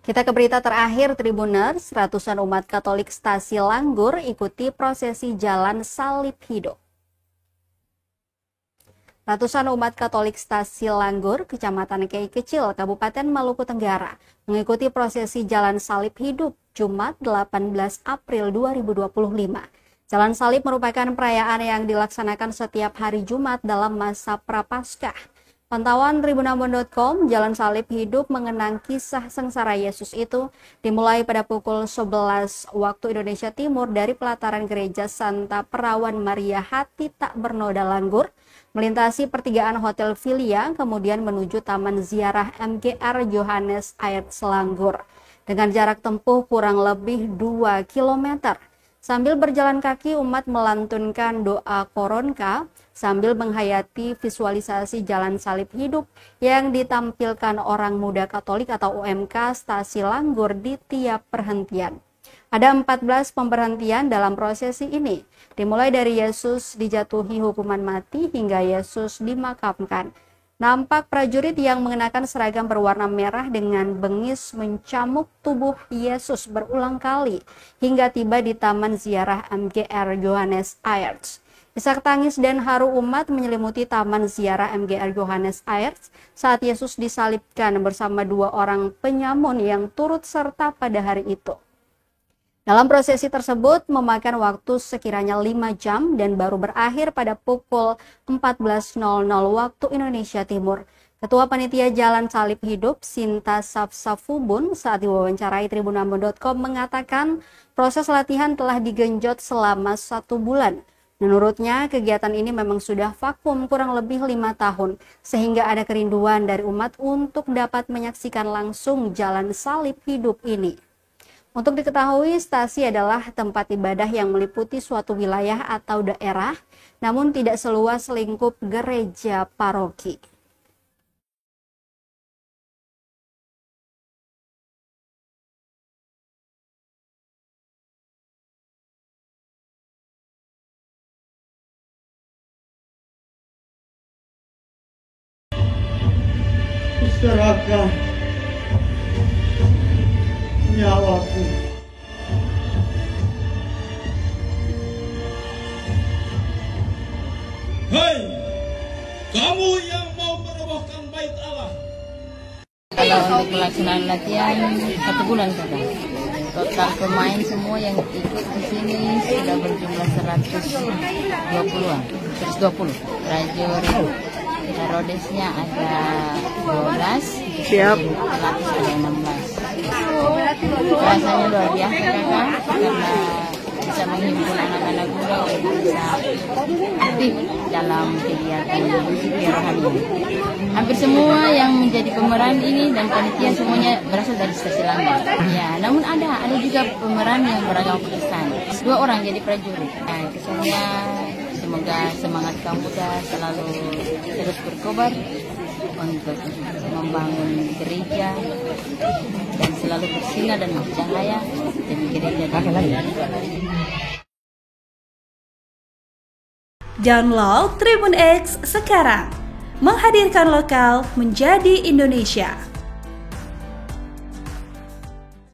Kita ke berita terakhir Tribuners, ratusan umat Katolik Stasi Langgur ikuti prosesi jalan salib hidup. Ratusan umat Katolik Stasi Langgur, Kecamatan Kei Kecil, Kabupaten Maluku Tenggara, mengikuti prosesi jalan salib hidup Jumat 18 April 2025. Jalan salib merupakan perayaan yang dilaksanakan setiap hari Jumat dalam masa Prapaskah. Pantauan tribunambon.com, jalan salib hidup mengenang kisah sengsara Yesus itu dimulai pada pukul 11 waktu Indonesia Timur dari pelataran gereja Santa Perawan Maria Hati Tak Bernoda Langgur, melintasi pertigaan Hotel Filia, kemudian menuju Taman Ziarah MGR Johannes Aerts Langgur dengan jarak tempuh kurang lebih 2 km. Sambil berjalan kaki, umat melantunkan doa koronka sambil menghayati visualisasi jalan salib hidup yang ditampilkan orang muda Katolik atau UMK Stasi Langgur di tiap perhentian. Ada 14 pemberhentian dalam prosesi ini, dimulai dari Yesus dijatuhi hukuman mati hingga Yesus dimakamkan. Nampak prajurit yang mengenakan seragam berwarna merah dengan bengis mencamuk tubuh Yesus berulang kali hingga tiba di Taman Ziarah MGR Johannes Aerts. Isak tangis dan haru umat menyelimuti Taman Ziarah MGR Johannes Aerts saat Yesus disalibkan bersama 2 orang penyamun yang turut serta pada hari itu. Dalam prosesi tersebut memakan waktu sekiranya 5 jam dan baru berakhir pada pukul 14.00 waktu Indonesia Timur. Ketua Panitia Jalan Salib Hidup, Sinta Safsafubun, saat diwawancarai tribunambon.com mengatakan proses latihan telah digenjot selama 1 bulan. Menurutnya, kegiatan ini memang sudah vakum kurang lebih 5 tahun, sehingga ada kerinduan dari umat untuk dapat menyaksikan langsung jalan salib hidup ini. Untuk diketahui, stasi adalah tempat ibadah yang meliputi suatu wilayah atau daerah, namun tidak seluas lingkup gereja paroki. Serahkan nyawaku. Hei, kamu yang mau merobohkan bait Allah. Kalau untuk pelaksanaan latihan 1 bulan saja. Total pemain semua yang ikut di sini sudah berjumlah 120-an, 120. Prajurit Herodesnya ada 12, Siap. pelatih ada 16. Rasanya luar biasa kan, karena bisa menghimpun anak-anak muda yang bisa aktif dalam kegiatan rohani. Hampir semua yang menjadi pemeran ini dan panitia semuanya berasal dari Stasi Langgur. Ya, namun ada juga pemeran yang beragama Protestan. 2 orang jadi prajurit. Nah, kesannya semoga semangat kaum muda selalu terus berkobar untuk membangun gereja dan selalu bersinar dan bercahaya jadi gereja. Download Tribun X sekarang, menghadirkan lokal menjadi Indonesia.